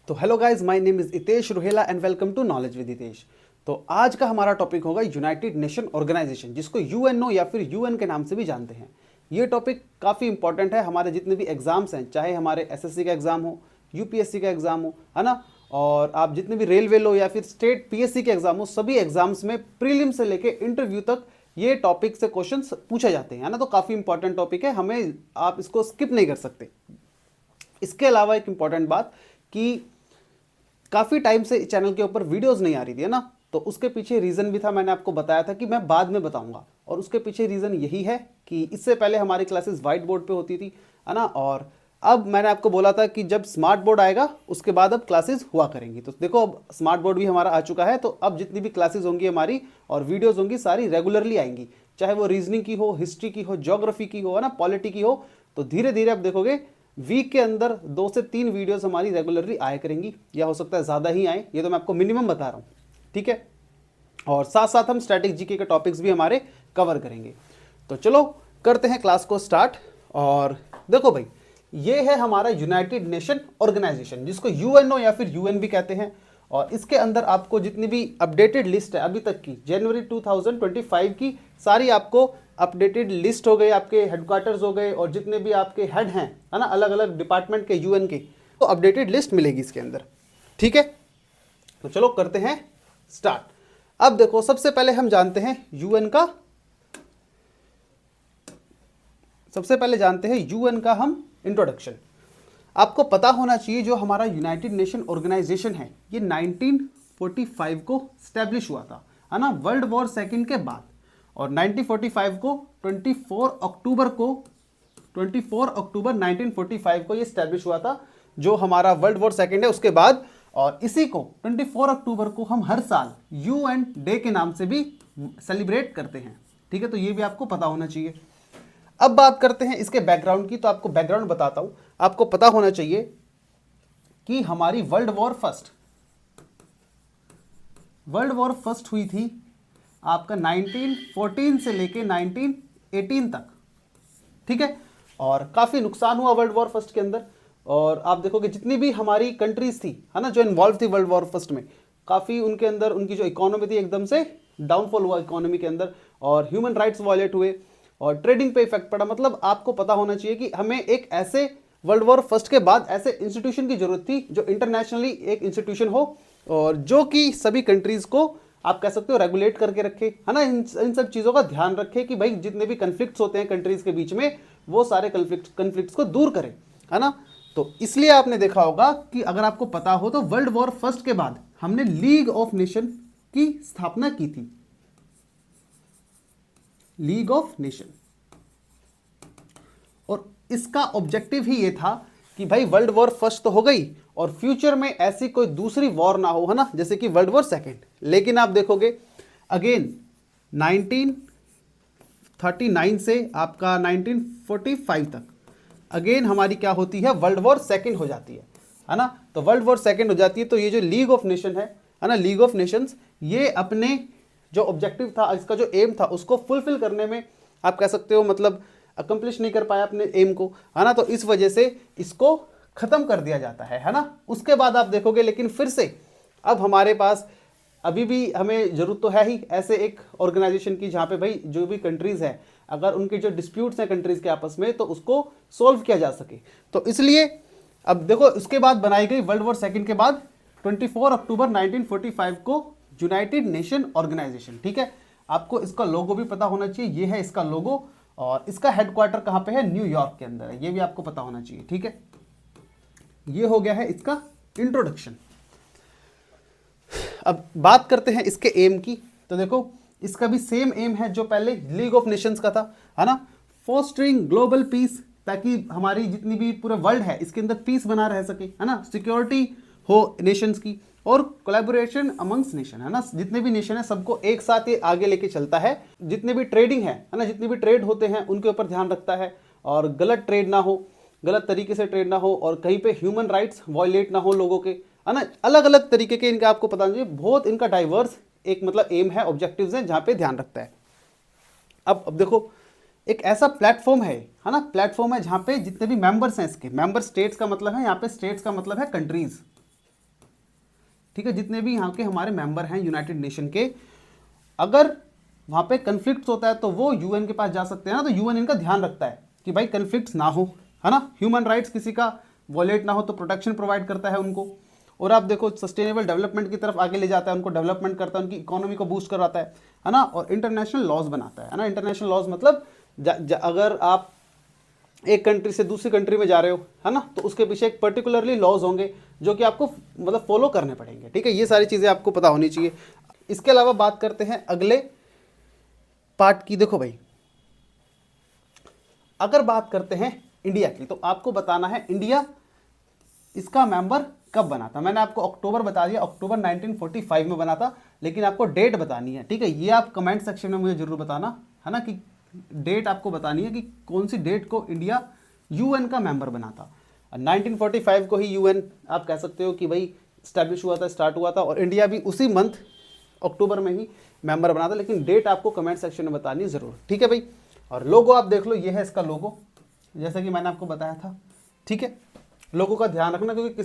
तो hello guys, my name is Hitesh Ruhela and welcome to knowledge with Hitesh. तो आज का हमारा टॉपिक होगा यूनाइटेड नेशन ऑर्गेनाइजेशन, जिसको यूएनओ या फिर यूएन के नाम से भी जानते हैं। ये टॉपिक काफ़ी इंपॉर्टेंट है। हमारे जितने भी एग्जाम्स हैं, चाहे हमारे एसएससी का एग्जाम हो, यूपीएससी का एग्जाम हो, है ना, और आप जितने भी रेलवे लो या फिर स्टेट पीएससी के एग्जाम हो, सभी एग्जाम्स में प्रीलिम से लेके इंटरव्यू तक ये टॉपिक से क्वेश्चन पूछे जाते हैं, है ना। तो काफ़ी इंपॉर्टेंट टॉपिक है, हमें आप इसको स्किप नहीं कर सकते। इसके अलावा एक इंपॉर्टेंट बात कि काफ़ी टाइम से चैनल के ऊपर वीडियोस नहीं आ रही थी, है ना। तो उसके पीछे रीज़न भी था, मैंने आपको बताया था कि मैं बाद में बताऊंगा। और उसके पीछे रीज़न यही है कि इससे पहले हमारी क्लासेस वाइट बोर्ड पे होती थी, है ना। और अब मैंने आपको बोला था कि जब स्मार्ट बोर्ड आएगा उसके बाद अब क्लासेस हुआ करेंगी। तो देखो, अब स्मार्ट बोर्ड भी हमारा आ चुका है, तो अब जितनी भी क्लासेस होंगी हमारी और वीडियोज़ होंगी सारी रेगुलरली आएंगी, चाहे वो रीजनिंग की हो, हिस्ट्री की हो, ज्योग्राफी की हो, है ना, पॉलिटी की हो। तो धीरे धीरे अब देखोगे वीक के अंदर 2 से 3 वीडियोस हमारी रेगुलरली आया करेंगी, या हो सकता है ज़्यादा ही आए, ये तो मैं आपको मिनिमम बता रहा हूँ, ठीक है। और साथ साथ हम स्टैटिक जीके के टॉपिक्स भी हमारे कवर करेंगे। तो चलो करते हैं क्लास को स्टार्ट। और देखो भाई, ये है हमारा यूनाइटेड नेशन ऑर्गेनाइजेशन, जिसको यूएनओ या फिर यूएन भी कहते हैं। और इसके अंदर आपको जितनी भी अपडेटेड लिस्ट है अभी तक की, जनवरी 2025 की सारी आपको अपडेटेड लिस्ट हो गई, आपके हेडक्वार्टर्स हो गए, और जितने भी आपके हेड हैं, है ना, अलग अलग डिपार्टमेंट के यूएन के, तो अपडेटेड लिस्ट मिलेगी इसके अंदर, ठीक है। तो चलो करते हैं स्टार्ट। अब देखो, सबसे पहले हम जानते हैं यूएन का, हम इंट्रोडक्शन। आपको पता होना चाहिए जो हमारा यूनाइटेड नेशन ऑर्गेनाइजेशन है, ये 1945 को स्टैब्लिश हुआ था, है ना, वर्ल्ड वॉर सेकेंड के बाद। और 1945 को 24 अक्टूबर 1945 को ये स्टैब्लिश हुआ था, जो हमारा वर्ल्ड वॉर सेकेंड है उसके बाद। और इसी को 24 अक्टूबर को हम हर साल यूएन डे के नाम से भी सेलिब्रेट करते हैं, ठीक है। तो ये भी आपको पता होना चाहिए। अब बात करते हैं इसके बैकग्राउंड की। तो आपको बैकग्राउंड बताता हूं। आपको पता होना चाहिए कि हमारी वर्ल्ड वॉर फर्स्ट हुई थी आपका 1914 से लेके 1918 तक, ठीक है। और काफी नुकसान हुआ वर्ल्ड वॉर फर्स्ट के अंदर। और आप देखोगे जितनी भी हमारी कंट्रीज थी, है ना, जो इन्वॉल्व थी वर्ल्ड वॉर फर्स्ट में, काफी उनके अंदर उनकी जो इकोनॉमी थी एकदम से डाउनफॉल हुआ इकोनॉमी के अंदर, और ह्यूमन राइट्स वायलेट हुए, और ट्रेडिंग पे इफेक्ट पड़ा। मतलब आपको पता होना चाहिए कि हमें एक ऐसे वर्ल्ड वॉर फर्स्ट के बाद ऐसे इंस्टीट्यूशन की जरूरत थी जो इंटरनेशनली एक इंस्टीट्यूशन हो, और जो कि सभी कंट्रीज को आप कह सकते हो रेगुलेट करके रखे, है ना, इन सब चीज़ों का ध्यान रखे कि भाई जितने भी कन्फ्लिक्ट्स होते हैं कंट्रीज के बीच में, वो सारे कन्फ्लिक्ट्स को दूर करें, है ना। तो इसलिए आपने देखा होगा कि अगर आपको पता हो तो वर्ल्ड वॉर फर्स्ट के बाद हमने लीग ऑफ नेशन की स्थापना की थी, लीग ऑफ नेशन। और इसका ऑब्जेक्टिव ही ये था कि भाई वर्ल्ड वॉर फर्स्ट तो हो गई, और फ्यूचर में ऐसी कोई दूसरी वॉर ना हो, है ना, जैसे कि वर्ल्ड वॉर सेकेंड। लेकिन आप देखोगे अगेन 1939 से आपका 1945 तक अगेन हमारी क्या होती है, वर्ल्ड वॉर सेकेंड हो जाती है ना। तो वर्ल्ड वॉर सेकेंड हो जाती है, तो ये जो लीग ऑफ नेशन है ना, लीग ऑफ नेशंस, ये अपने जो ऑब्जेक्टिव था, इसका जो एम था, उसको फुलफिल करने में आप कह सकते हो मतलब अकम्प्लिश नहीं कर पाया अपने एम को, है ना। तो इस वजह से इसको खत्म कर दिया जाता है ना। उसके बाद आप देखोगे लेकिन फिर से अब हमारे पास अभी भी हमें जरूरत तो है ही ऐसे एक ऑर्गेनाइजेशन की, जहाँ पे भाई जो भी कंट्रीज हैं, अगर उनके जो डिस्प्यूट्स हैं कंट्रीज के आपस में, तो उसको सोल्व किया जा सके। तो इसलिए अब देखो, उसके बाद बनाई गई वर्ल्ड वॉर सेकेंड के बाद 24 अक्टूबर 1945 को यूनाइटेड नेशन ऑर्गेनाइजेशन, ठीक है। आपको इसका लोगो भी पता होना चाहिए, ये है इसका लोगो, और इसका हेडक्वार्टर कहाँ पे है, न्यूयॉर्क के अंदर है, ये भी आपको पता होना चाहिए, ठीक है। ये हो गया है इसका इंट्रोडक्शन। अब बात करते हैं इसके एम की। तो देखो, इसका भी सेम एम है जो पहले लीग ऑफ नेशंस का था, है ना, फोस्टरिंग ग्लोबल पीस, ताकि हमारी जितनी भी पूरे वर्ल्ड है इसके अंदर पीस बना रह सके, है ना, सिक्योरिटी हो नेशंस की, और कोलैबोरेशन अमंग्स नेशन, है ना, जितने भी नेशन है सबको एक साथ ये आगे लेके चलता है। जितने भी ट्रेडिंग है ना, जितने भी ट्रेड होते हैं उनके ऊपर ध्यान रखता है, और गलत ट्रेड ना हो, गलत तरीके से ट्रेड ना हो, और कहीं पे ह्यूमन राइट्स वायलेट ना हो लोगों के, है ना। अलग अलग तरीके के इनका आपको पता चाहिए, बहुत इनका डाइवर्स एक मतलब एम है, ऑब्जेक्टिव्स हैं, जहाँ पे ध्यान रखता है। अब देखो, एक ऐसा प्लेटफॉर्म है ना, प्लेटफॉर्म है जहाँ पे जितने भी मेंबर्स हैं, इसके मेंबर स्टेट्स का मतलब है, यहाँ पे स्टेट्स का मतलब है कंट्रीज, ठीक है, जितने भी यहाँ के हमारे मेंबर हैं यूनाइटेड नेशन के, अगर वहाँ पे कन्फ्लिक्ट होता है तो वो यूएन के पास जा सकते हैं ना, तो यूएन इनका ध्यान रखता है कि भाई कन्फ्लिक्ट्स ना हो, है ना, ह्यूमन राइट्स किसी का वॉलेट ना हो, तो प्रोटेक्शन प्रोवाइड करता है उनको। और आप देखो सस्टेनेबल डेवलपमेंट की तरफ आगे ले जाता है, उनको डेवलपमेंट करता है, उनकी इकोनॉमी को बूस्ट कराता है ना, और इंटरनेशनल लॉज बनाता है ना। इंटरनेशनल लॉज मतलब अगर आप एक कंट्री से दूसरी कंट्री में जा रहे हो, है ना, तो उसके पीछे एक पर्टिकुलरली लॉज होंगे जो कि आपको मतलब फॉलो करने पड़ेंगे, ठीक है। ये सारी चीज़ें आपको पता होनी चाहिए। इसके अलावा बात करते हैं अगले पार्ट की। देखो भाई, अगर बात करते हैं इंडिया की, तो आपको बताना है इंडिया इसका मेंबर कब बना था। मैंने आपको अक्टूबर बता दिया, अक्टूबर 1945 में बना था, लेकिन आपको डेट बतानी है, ठीक है। ये आप कमेंट सेक्शन में मुझे जरूर बताना, है ना, कि डेट आपको बतानी है कि कौन सी डेट को इंडिया यूएन का मेंबर बना था। 1945 को ही यूएन आप कह सकते हो कि भाई स्टैब्लिश हुआ था, स्टार्ट हुआ था, और इंडिया भी उसी मंथ अक्टूबर में ही मेंबर बना था, लेकिन डेट आपको कमेंट सेक्शन में बतानी जरूर, ठीक है भाई। और लोगो आप देख लो, ये है इसका लोगो, जैसा कि मैंने आपको बताया था, ठीक है। लोगों का ध्यान रखना, क्योंकि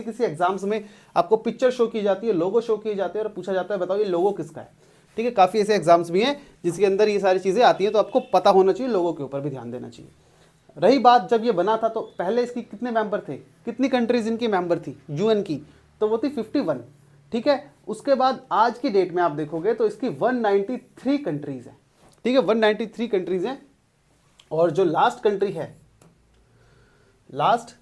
किसी एग्जाम्स में आपको पिक्चर शो की जाती है, लोगो शो की जाती है, और पूछा जाता है बताओ ये लोगो किसका है, ठीक है। काफ़ी ऐसे एग्जाम्स भी हैं जिसके अंदर ये सारी चीज़ें आती हैं, तो आपको पता होना चाहिए, लोगों के ऊपर भी ध्यान देना चाहिए। रही बात जब ये बना था, तो पहले इसकी कितने मेंबर थे, कितनी कंट्रीज इनकी मेंबर थी यूएन की, तो वो थी 51, ठीक है। उसके बाद आज की डेट में आप देखोगे तो इसकी 193 कंट्रीज हैं, ठीक है, 193 कंट्रीज हैं। और जो लास्ट कंट्री है, लास्ट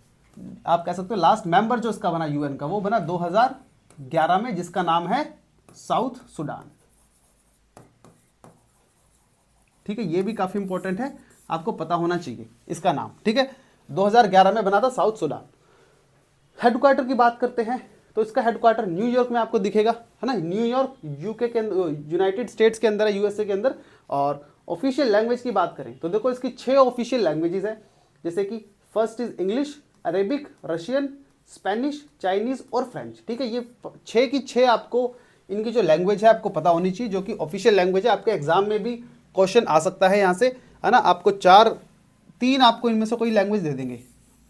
आप कह सकते हो लास्ट मेंबर जो इसका बना यूएन का, वो बना 2011 में, जिसका नाम है साउथ सुडान, ठीक है। ये भी काफी इंपॉर्टेंट है, आपको पता होना चाहिए इसका नाम, ठीक है। 2011 में बना था साउथ सुडान। हेडक्वार्टर की बात करते हैं, तो इसका हेडक्वार्टर न्यूयॉर्क में आपको दिखेगा, है ना। न्यूयॉर्क यूके के यूनाइटेड स्टेट्स के अंदर है, यूएसए के अंदर। और ऑफिशियल लैंग्वेज की बात करें तो देखो इसकी 6 ऑफिशियल लैंग्वेजेस है, जैसे कि first is English, Arabic, Russian, Spanish, Chinese और फ्रेंच, ठीक है। ये 6 की 6 आपको इनकी जो लैंग्वेज है आपको पता होनी चाहिए, जो कि ऑफिशियल लैंग्वेज है। आपके एग्जाम में भी क्वेश्चन आ सकता है यहाँ से, है ना। आपको 3 आपको इनमें से कोई लैंग्वेज दे देंगे,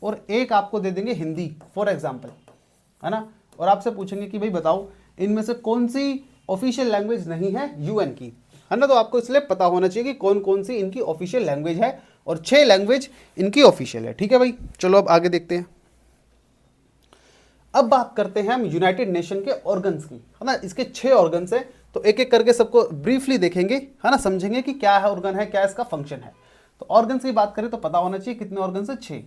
और एक आपको दे देंगे हिंदी फॉर एग्जाम्पल, है ना। और आपसे पूछेंगे कि भाई बताओ इनमें से कौन सी ऑफिशियल लैंग्वेज नहीं है यूएन की, है ना। तो आपको इसलिए पता होना चाहिए कि कौन कौन सी इनकी ऑफिशियल लैंग्वेज है, और 6 लैंग्वेज इनकी ऑफिशियल है, ठीक है भाई। चलो अब आगे देखते हैं। अब बात करते हैं हम यूनाइटेड नेशन के ऑर्गन्स की, है ना। इसके 6 ऑर्गन्स हैं, तो एक एक करके सबको ब्रीफली देखेंगे, है ना, समझेंगे कि क्या है ऑर्गन है, क्या इसका फंक्शन है। तो ऑर्गन्स की बात करें तो पता होना चाहिए कितने ऑर्गन्स है, 6,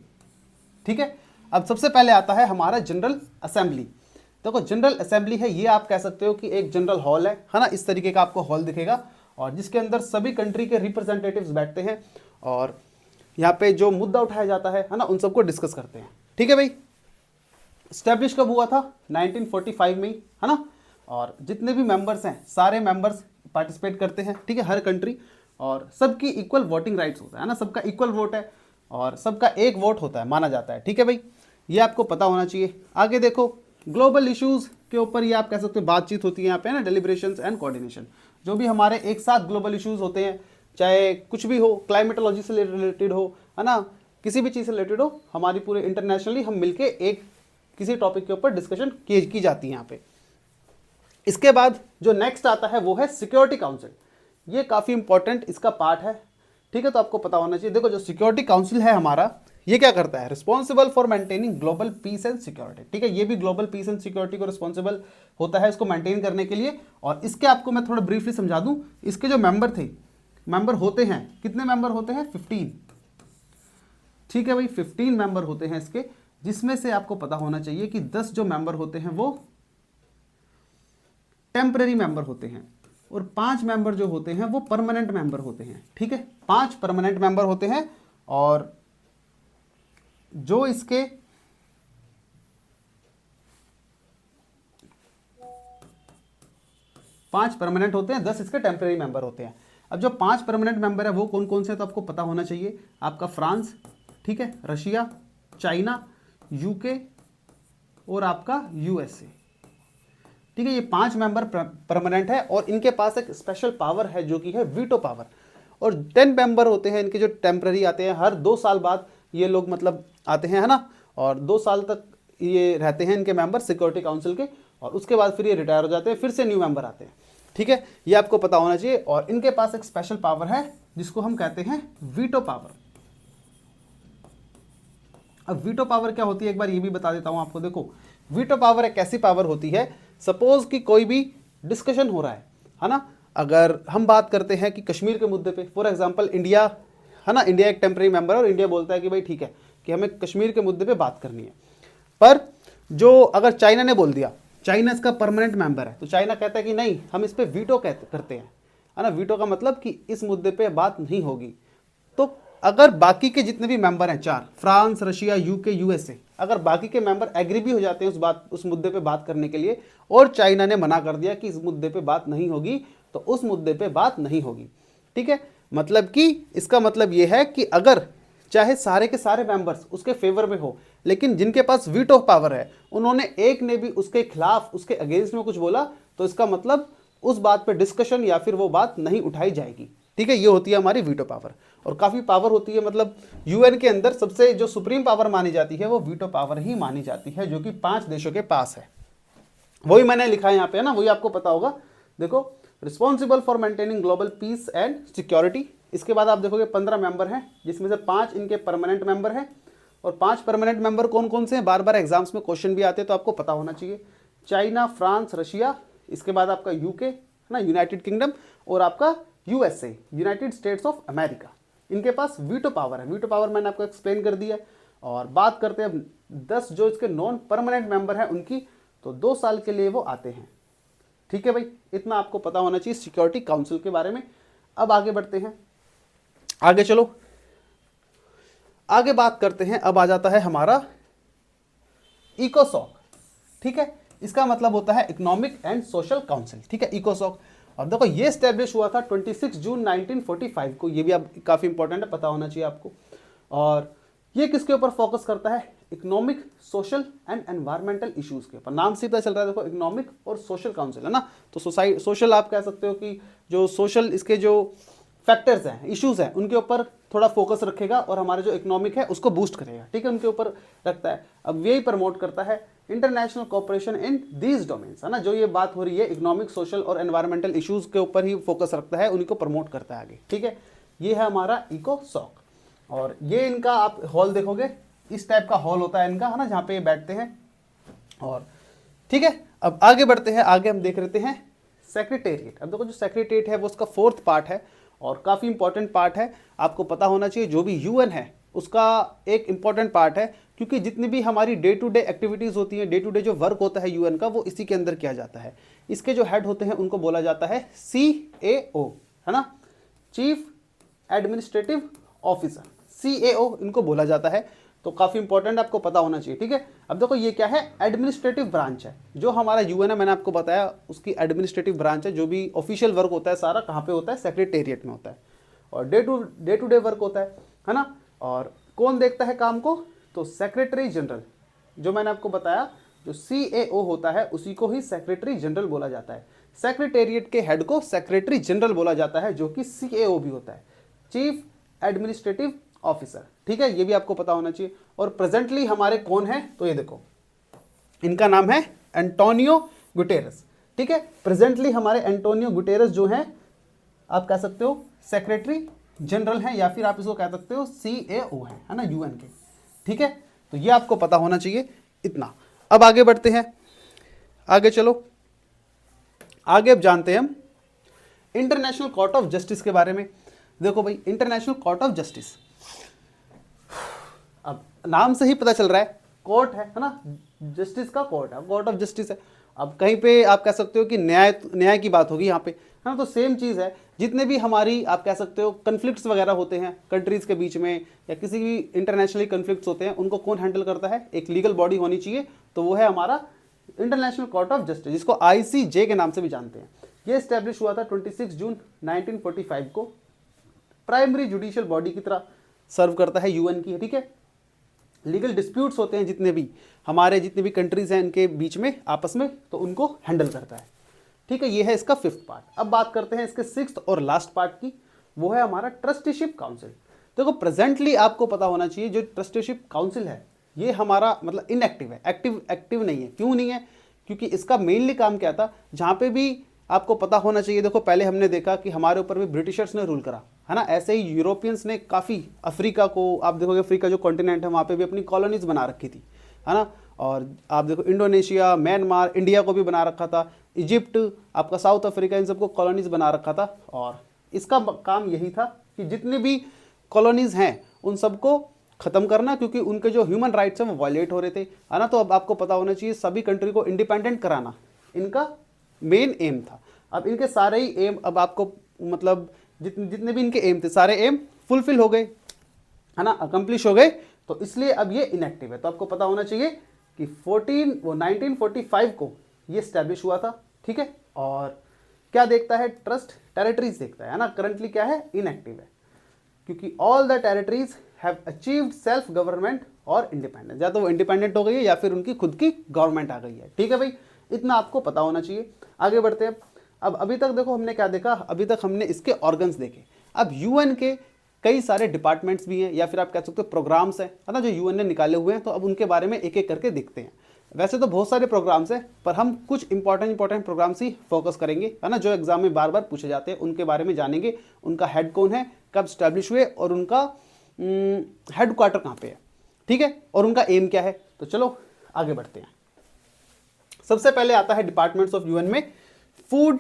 ठीक है। अब सबसे पहले आता है हमारा जनरल असेंबली। देखो जनरल असेंबली है, ये आप कह सकते हो कि एक जनरल हॉल है ना। इस तरीके का आपको हॉल दिखेगा, और जिसके अंदर सभी कंट्री के रिप्रेजेंटेटिव्स बैठते हैं, और यहाँ पे जो मुद्दा उठाया जाता है ना, उन सबको डिस्कस करते हैं, ठीक है भाई। स्टैब्लिश कब हुआ था, 1945 में ही, है ना। और जितने भी मेंबर्स हैं सारे मेंबर्स पार्टिसिपेट करते हैं, ठीक है, हर कंट्री, और सबकी इक्वल वोटिंग राइट्स होता है ना, सबका इक्वल वोट है, और सबका एक वोट होता है, माना जाता है, ठीक है भाई। ये आपको पता होना चाहिए। आगे देखो ग्लोबल इश्यूज के ऊपर ये आप कह सकते हो बातचीत होती है यहाँ पे ना, डेलिब्रेशंस एंड कोऑर्डिनेशन। जो भी हमारे एक साथ ग्लोबल इश्यूज होते हैं, चाहे कुछ भी हो, क्लाइमेटोलॉजी से रिलेटेड हो, है ना, किसी भी चीज़ से रिलेटेड हो, हमारी पूरे इंटरनेशनली हम मिलके एक किसी टॉपिक के ऊपर डिस्कशन की जाती है यहाँ पे। इसके बाद जो नेक्स्ट आता है वो है सिक्योरिटी काउंसिल। ये काफ़ी इंपॉर्टेंट इसका पार्ट है, ठीक है। तो आपको पता होना चाहिए। देखो जो सिक्योरिटी काउंसिल है हमारा, ये क्या करता है, responsible for maintaining global piece and security, ठीक है। ये भी ग्लोबल पीस एंड सिक्योरिटी को रिस्पॉन्सिबल होता है, इसको मेंटेन करने के लिए। और इसके आपको मैं थोड़ा ब्रीफली समझा दूं, इसके जो मेंबर होते हैं, कितने मेंबर होते हैं, 15, ठीक है भाई, 15 मेंबर होते हैं इसके, जिसमें से आपको पता होना चाहिए कि 10 जो मेंबर होते हैं वो टेम्पररी मेंबर होते हैं, और 5 मेंबर जो होते हैं वो परमानेंट मेंबर होते हैं, ठीक है। 5 परमानेंट मेंबर होते हैं, और जो इसके पांच परमानेंट होते हैं, 10 इसके टेम्पररी मेंबर होते हैं। अब जो 5 परमानेंट मेंबर है वो कौन कौन से, तो आपको पता होना चाहिए। आपका फ्रांस, ठीक है, रशिया, चाइना, यूके और आपका यूएसए, ठीक है। ये 5 मेंबर परमानेंट है, और इनके पास एक स्पेशल पावर है जो कि है वीटो पावर। और 10 मेंबर होते हैं इनके जो टेम्पररी आते हैं, हर 2 साल बाद ये लोग मतलब आते हैं, है ना, और 2 साल तक ये रहते हैं इनके मेंबर सिक्योरिटी काउंसिल के। और उसके बाद फिर ये रिटायर हो जाते हैं, फिर से न्यू मेंबर आते हैं। ठीक है, ये आपको पता होना चाहिए। और इनके पास एक स्पेशल पावर है जिसको हम कहते हैं वीटो पावर। अब वीटो पावर क्या होती है एक बार ये भी बता देता हूं आपको। देखो, वीटो पावर एक ऐसी पावर होती है, सपोज कि कोई भी डिस्कशन हो रहा है ना, अगर हम बात करते हैं कि कश्मीर के मुद्दे पे, फॉर एग्जांपल इंडिया है ना, इंडिया एक टेम्परेरी मेंबर है और इंडिया बोलता है कि भाई ठीक है कि हमें कश्मीर के मुद्दे पे बात करनी है, पर जो अगर चाइना ने बोल दिया, चाइना इसका परमानेंट मेंबर है, तो चाइना कहता है कि नहीं हम इस पे वीटो करते हैं, है ना। वीटो का मतलब कि इस मुद्दे पे बात नहीं होगी। तो अगर बाकी के जितने भी मेंबर हैं, 4, फ्रांस, रशिया, यूके, यूएसए, अगर बाकी के मेंबर एग्री भी हो जाते हैं उस मुद्दे पे बात करने के लिए, और चाइना ने मना कर दिया कि इस मुद्दे पे बात नहीं होगी, तो उस मुद्दे पे बात नहीं होगी। ठीक है, मतलब कि इसका मतलब ये है कि अगर चाहे सारे के सारे मेंबर्स उसके फेवर में हो, लेकिन जिनके पास वीटो पावर है उन्होंने एक ने भी उसके खिलाफ, उसके अगेंस्ट में कुछ बोला, तो इसका मतलब उस बात पे डिस्कशन या फिर वो बात नहीं उठाई जाएगी। ठीक है, ये होती है हमारी वीटो पावर। और काफ़ी पावर होती है, मतलब यूएन के अंदर सबसे जो सुप्रीम पावर मानी जाती है वो वीटो पावर ही मानी जाती है, जो कि 5 देशों के पास है। वही मैंने लिखा है यहाँ पे, है ना, वही आपको पता होगा। देखो, responsible for maintaining global piece and security. इसके बाद आप देखोगे 15 मेंबर हैं, जिसमें से 5 इनके परमानेंट मेंबर हैं। और 5 परमानेंट मेंबर कौन कौन से हैं, बार बार एग्जाम्स में क्वेश्चन भी आते हैं, तो आपको पता होना चाहिए। चाइना, फ्रांस, रशिया, इसके बाद आपका यूके है ना, यूनाइटेड किंगडम, और आपका USA, United states of America. इनके पास वीटो पावर है। वीटो पावर मैंने आपको एक्सप्लेन कर दिया। और बात करते हैं 10 जो इसके नॉन परमानेंट मेंबर हैं उनकी, तो 2 साल के लिए वो आते हैं। ठीक है भाई, इतना आपको पता होना चाहिए सिक्योरिटी काउंसिल के बारे में। अब आगे बढ़ते हैं, आगे चलो, आगे बात करते हैं। अब आ जाता है हमारा इकोसॉक। ठीक है, इसका मतलब होता है इकोनॉमिक एंड सोशल काउंसिल। ठीक है, इकोसॉक। और देखो, ये स्टैब्लिश हुआ था 26 जून 1945 को। ये भी आप काफी इंपॉर्टेंट है, पता होना चाहिए आपको। और ये किसके ऊपर फोकस करता है, economic, social and environmental issues के ऊपर। नाम से पता चल रहा है, देखो इकोनॉमिक और सोशल काउंसिल है ना, तो सोशल आप कह सकते हो कि जो सोशल इसके जो फैक्टर्स हैं, इश्यूज हैं, उनके ऊपर थोड़ा फोकस रखेगा, और हमारे जो इकोनॉमिक है उसको बूस्ट करेगा। ठीक है, उनके ऊपर रखता है। अब यही प्रमोट करता है international cooperation in these domains, है ना। जो ये बात हो रही है इकोनॉमिक, सोशल और एनवायरमेंटल इश्यूज के ऊपर ही फोकस रखता है, उन्हीं को प्रमोट करता है आगे। ठीक है, ये है हमारा इकोसॉक। और ये इनका आप हॉल देखोगे, इस टाइप का हॉल होता है इनका, है ना, जहाँ पे ये बैठते हैं। और ठीक है, अब आगे बढ़ते हैं। आगे हम देख लेते हैं सेक्रेटेरिएट। अब देखो, जो सेक्रेटेरिएट है वो उसका 4th पार्ट है और काफ़ी इंपॉर्टेंट पार्ट है, आपको पता होना चाहिए। जो भी यूएन है उसका एक इंपॉर्टेंट पार्ट है, क्योंकि जितनी भी हमारी डे टू डे एक्टिविटीज़ होती हैं, डे टू डे जो वर्क होता है यूएन का, वो इसी के अंदर किया जाता है। इसके जो हेड होते हैं उनको बोला जाता है CAO, है ना, चीफ एडमिनिस्ट्रेटिव ऑफिसर, CAO इनको बोला जाता है। तो काफ़ी इंपॉर्टेंट, आपको पता होना चाहिए। ठीक है, अब देखो, ये क्या है, एडमिनिस्ट्रेटिव ब्रांच है। जो हमारा यूएन है, मैंने आपको बताया, उसकी एडमिनिस्ट्रेटिव ब्रांच है। जो भी ऑफिशियल वर्क होता है सारा कहाँ पे होता है, सेक्रेटेरिएट में होता है। और डे टू डे वर्क होता है ना। और कौन देखता है काम को, तो सेक्रेटरी जनरल, जो मैंने आपको बताया, जो CAO होता है उसी को ही सेक्रेटरी जनरल बोला जाता है। सेक्रेटेरिएट के हेड को सेक्रेटरी जनरल बोला जाता है, जो कि CAO भी होता है, चीफ एडमिनिस्ट्रेटिव ऑफिसर। ठीक है, ये भी आपको पता होना चाहिए। और प्रेजेंटली हमारे कौन है, तो ये देखो, इनका नाम है एंटोनियो गुटेरेस। ठीक है, प्रेजेंटली हमारे एंटोनियो गुटेरेस जो हैं, आप कह सकते हो सेक्रेटरी जनरल हैं, या फिर आप इसको कह सकते हो CAO है ना, यूएन के। ठीक है, तो ये आपको पता होना चाहिए इतना। अब आगे बढ़ते हैं, आगे चलो, आगे अब जानते हैं हम इंटरनेशनल कोर्ट ऑफ जस्टिस के बारे में। देखो भाई, इंटरनेशनल कोर्ट ऑफ जस्टिस, अब नाम से ही पता चल रहा है, कोर्ट है ना, जस्टिस का कोर्ट है, कोर्ट ऑफ जस्टिस है। अब कहीं पे आप कह सकते हो कि न्याय की बात होगी यहाँ पे, है ना। तो सेम चीज़ है, जितने भी हमारी आप कह सकते हो कन्फ्लिक्ट्स वगैरह होते हैं कंट्रीज़ के बीच में, या किसी भी इंटरनेशनली कन्फ्लिक्ट्स होते हैं, उनको कौन हैंडल करता है, एक लीगल बॉडी होनी चाहिए, तो वो है हमारा इंटरनेशनल कोर्ट ऑफ जस्टिस, जिसको ICJ के नाम से भी जानते हैं। ये स्टैब्लिश हुआ था 26 जून 1945 को। प्राइमरी जुडिशियल बॉडी की तरह सर्व करता है यूएन की। ठीक है, लीगल डिस्प्यूट्स होते हैं जितने भी हमारे, जितने भी कंट्रीज हैं इनके बीच में आपस में, तो उनको हैंडल करता है। ठीक है, ये है इसका 5th पार्ट। अब बात करते हैं इसके 6th और लास्ट पार्ट की, वो है हमारा ट्रस्टीशिप काउंसिल। देखो, प्रेजेंटली आपको पता होना चाहिए, जो ट्रस्टीशिप काउंसिल है ये हमारा मतलब इनएक्टिव है, एक्टिव नहीं है। क्यों नहीं है, क्योंकि इसका मेनली काम क्या था, जहाँ पे भी आपको पता होना चाहिए, देखो पहले हमने देखा कि हमारे ऊपर भी ब्रिटिशर्स ने रूल करा, है ना, ऐसे ही यूरोपियंस ने काफ़ी अफ्रीका को, आप देखोगे अफ्रीका जो कॉन्टिनेंट है वहाँ पे भी अपनी कॉलोनीज बना रखी थी, है ना, और आप देखो इंडोनेशिया, म्यांमार, इंडिया को भी बना रखा था, इजिप्ट, आपका साउथ अफ्रीका, इन सबको कॉलोनीज बना रखा था। और इसका काम यही था कि जितनी भी कॉलोनीज हैं उन सबको ख़त्म करना, क्योंकि उनके जो ह्यूमन राइट्स हैं वो वायलेट हो रहे थे, है ना। तो अब आपको पता होना चाहिए सभी कंट्री को इंडिपेंडेंट कराना इनका मेन एम था। अब इनके सारे ही एम, अब आपको मतलब जितने भी इनके एम थे सारे एम फुलफिल हो गए, है ना, अकम्प्लिश हो गए, तो इसलिए अब ये इनएक्टिव है। तो आपको पता होना चाहिए कि 1945 को ये स्टैब्लिश हुआ था, ठीक है। और क्या देखता है, ट्रस्ट टेरिटरीज देखता है ना, करंटली क्या है, इनएक्टिव है, क्योंकि all the territories have achieved self government और इंडिपेंडेंस, या तो वो इंडिपेंडेंट हो गई है या फिर उनकी खुद की गवर्नमेंट आ गई है, ठीक है भाई, इतना आपको पता होना चाहिए। आगे बढ़ते हैं। अब अभी तक देखो हमने क्या देखा, अभी तक हमने इसके ऑर्गन्स देखे। अब यूएन के कई सारे डिपार्टमेंट्स भी हैं, या फिर आप कह सकते हो प्रोग्राम्स हैं, है ना, जो यूएन ने निकाले हुए हैं। तो अब उनके बारे में एक एक करके देखते हैं। वैसे तो बहुत सारे प्रोग्राम्स हैं, पर हम कुछ इंपॉर्टेंट प्रोग्राम्स ही फोकस करेंगे, है ना, जो एग्जाम में बार बार पूछे जाते हैं, उनके बारे में जानेंगे। उनका हेड कौन है, कब स्टैब्लिश हुए, और उनका हेड क्वार्टर कहाँ पे है, ठीक है, और उनका एम क्या है। तो चलो आगे बढ़ते हैं। सबसे पहले आता है डिपार्टमेंट्स ऑफ यूएन में फूड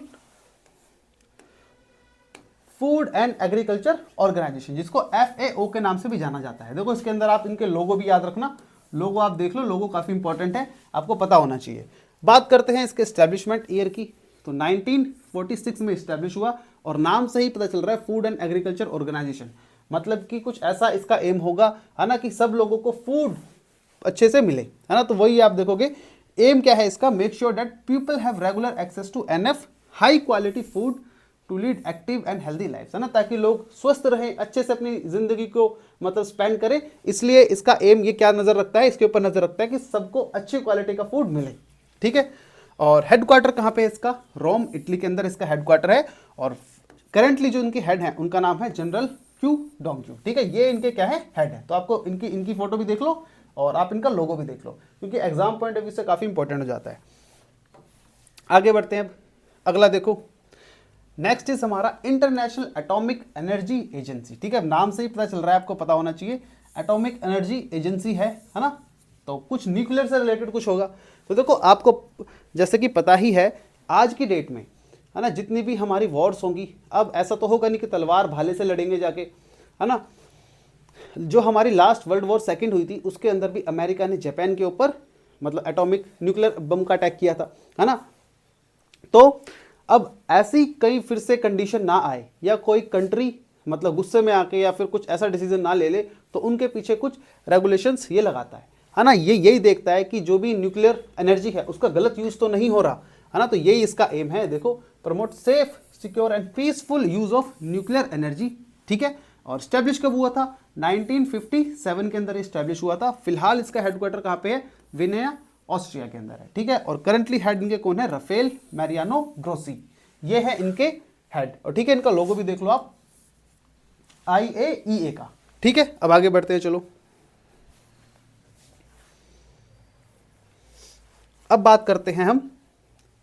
एंड एग्रीकल्चर ऑर्गेनाइजेशन, जिसको FAO के नाम से भी जाना जाता है। देखो इसके अंदर आप इनके लोगो भी याद रखना, लोगो आप देख लो, लोगो काफी इंपॉर्टेंट है, आपको पता होना चाहिए। बात करते हैं इसके एस्टेब्लिशमेंट ईयर की, तो 1946 में एस्टेब्लिश हुआ, और नाम से ही पता चल रहा है फूड एंड एग्रीकल्चर ऑर्गेनाइजेशन, मतलब कि कुछ ऐसा इसका एम होगा, है ना, कि सब लोगों को फूड अच्छे से मिले, है ना। तो वही आप देखोगे एम क्या है इसका, make sure that people have regular access to enough high quality food to lead active and healthy life, है ना, ताकि लोग स्वस्थ रहें, अच्छे से अपनी जिंदगी को मतलब स्पेंड करें। इसलिए इसका एम ये क्या नजर रखता है, इसके ऊपर नजर रखता है कि सबको अच्छी क्वालिटी का फूड मिले, ठीक है। और हेडक्वार्टर कहाँ पे है इसका, रोम इटली के अंदर इसका हेडक्वार्टर है। और करेंटली जो इनके हेड हैं उनका नाम है जनरल क्यू डोंगक्यू, ठीक है, ये इनके क्या है, हेड है। तो आपको इनकी फोटो भी देख लो और आप इनका लोगो भी देख लो, क्योंकि एग्जाम पॉइंट ऑफ व्यू से काफी इंपॉर्टेंट हो जाता है। आगे बढ़ते हैं। अब अगला देखो, नेक्स्ट इज हमारा इंटरनेशनल एटॉमिक एनर्जी एजेंसी, ठीक है, नाम से ही पता चल रहा है, आपको पता होना चाहिए एटॉमिक एनर्जी एजेंसी है ना। तो कुछ न्यूक्लियर से रिलेटेड कुछ होगा। तो देखो आपको जैसे कि पता ही है आज की डेट में, है ना, जितनी भी हमारी वॉर्स होंगी, अब ऐसा तो होगा नहीं कि तलवार भाले से लड़ेंगे जाके, है ना। जो हमारी लास्ट वर्ल्ड वॉर सेकंड हुई थी उसके अंदर भी अमेरिका ने जापान के ऊपर मतलब एटॉमिक न्यूक्लियर बम का अटैक किया था, है ना। तो अब ऐसी कहीं फिर से कंडीशन ना आए, या कोई कंट्री मतलब गुस्से में आके या फिर कुछ ऐसा डिसीजन ना ले ले, तो उनके पीछे कुछ रेगुलेशंस ये लगाता है ना, ये यही देखता है कि जो भी न्यूक्लियर एनर्जी है उसका गलत यूज तो नहीं हो रहा, है ना। तो यही इसका एम है, देखो, promote safe secure and peaceful use of nuclear energy, ठीक है। और स्टैब्लिश कब हुआ था, 1957 के अंदर स्टैब्लिश हुआ था। फिलहाल इसका हेडक्वार्टर कहाँ पे है, वियना ऑस्ट्रिया के अंदर है, ठीक है। और करंटली हेड इनके कौन है, राफेल मैरियानो ग्रोसी, ये है इनके हेड। और ठीक है, इनका लोगो भी देख लो आप, IAEA का, ठीक है। अब आगे बढ़ते हैं, चलो अब बात करते हैं हम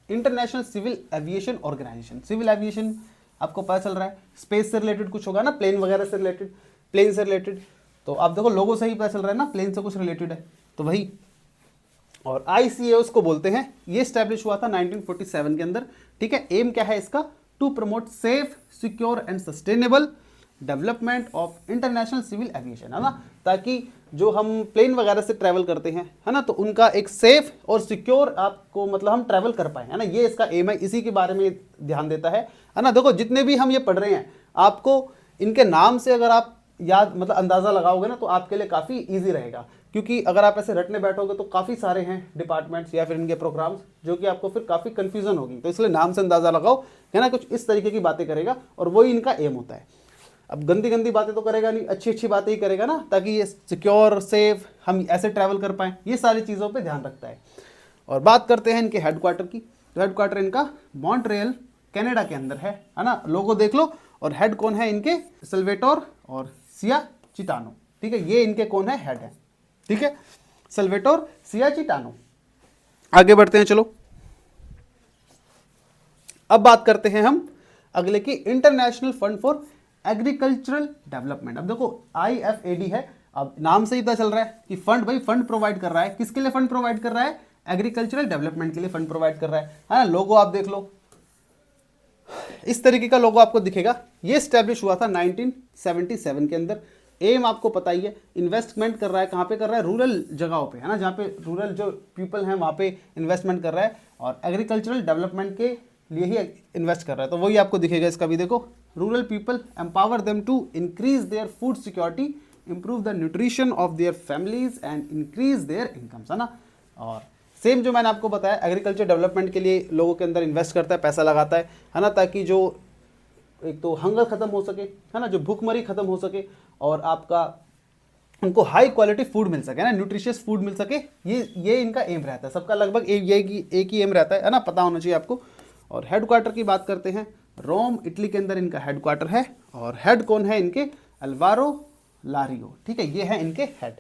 International civil Aviation Organization. Civil aviation आपको पता चल रहा है स्पेस से रिलेटेड कुछ होगा ना, प्लेन वगैरह से रिलेटेड, प्लेन से रिलेटेड। तो आप देखो लोगो से ही पता चल रहा है ना, प्लेन से कुछ रिलेटेड है, तो वही। और ICAO उसको बोलते हैं, ये स्टैब्लिश हुआ था 1947 के अंदर, ठीक है। एम क्या है इसका, to promote safe secure and sustainable development of international civil aviation, है ना, ताकि जो हम प्लेन वगैरह से ट्रैवल करते हैं, है ना, तो उनका एक सेफ और सिक्योर आपको मतलब हम ट्रैवल कर पाए, है ना, ये इसका एम है, इसी के बारे में ध्यान देता है ना। देखो जितने भी हम ये पढ़ रहे हैं, आपको इनके नाम से अगर आप याद मतलब अंदाजा लगाओगे ना, तो आपके लिए काफ़ी ईजी रहेगा, क्योंकि अगर आप ऐसे रटने बैठोगे तो काफ़ी सारे हैं डिपार्टमेंट्स या फिर इनके प्रोग्राम्स, जो कि आपको फिर काफ़ी कंफ्यूजन होगी। तो इसलिए नाम से अंदाजा लगाओ, है ना, कुछ इस तरीके की बातें करेगा, और वही इनका एम होता है। अब गंदी गंदी बातें तो करेगा नहीं, अच्छी अच्छी बातें ही करेगा ना, ताकि ये सिक्योर सेफ हम ऐसे ट्रैवल कर पाएँ, ये सारी चीज़ों पर ध्यान रखता है। और बात करते हैं इनके हेडक्वार्टर की, तो हेडक्वार्टर इनका मॉन्ट्रियल कनाडा के अंदर है ना, लोगो देख लो। और हेड कौन है इनके, सल्वेटोर और सिया चिटानो, ठीक है, ये इनके कौन है, हेड है, ठीक है, सल्वेटोर सिया चिटानो। आगे बढ़ते हैं, चलो अब बात करते हैं हम अगले की, international fund for agricultural development. अब देखो IFAD है, अब नाम से ही पता चल रहा है कि फंड, भाई फंड प्रोवाइड कर रहा है, किसके लिए फंड प्रोवाइड कर रहा है? एग्रीकल्चरल डेवलपमेंट के लिए फंड प्रोवाइड कर रहा है ना। लोगो आप देख लो, इस तरीके का लोगो आपको दिखेगा। ये स्टैब्लिश हुआ था 1977 के अंदर। एम आपको पता ही है, इन्वेस्टमेंट कर रहा है, कहाँ पे कर रहा है? रूरल जगहों पे, है ना, जहाँ पे रूरल जो पीपल हैं वहाँ पे इन्वेस्टमेंट कर रहा है और एग्रीकल्चरल डेवलपमेंट के लिए ही इन्वेस्ट कर रहा है। तो वही आपको दिखेगा इसका भी, देखो, rural people empower them to increase their food security, improve the nutrition of their families and increase their incomes, है ना। और सेम जो मैंने आपको बताया, एग्रीकल्चर डेवलपमेंट के लिए लोगों के अंदर इन्वेस्ट करता है, पैसा लगाता है ना, ताकि जो एक तो हंगर खत्म हो सके, है ना, जो भूखमरी खत्म हो सके और आपका उनको हाई क्वालिटी फूड मिल सके ना, न्यूट्रिशियस फूड मिल सके। ये इनका एम रहता है, सबका लगभग एक ही एम रहता है ना, पता होना चाहिए आपको। और हेडक्वार्टर की बात करते हैं, रोम इटली के अंदर इनका हेडक्वार्टर है और हेड कौन है इनके? अल्वारो लारियो, ठीक है, ये है इनके हेड।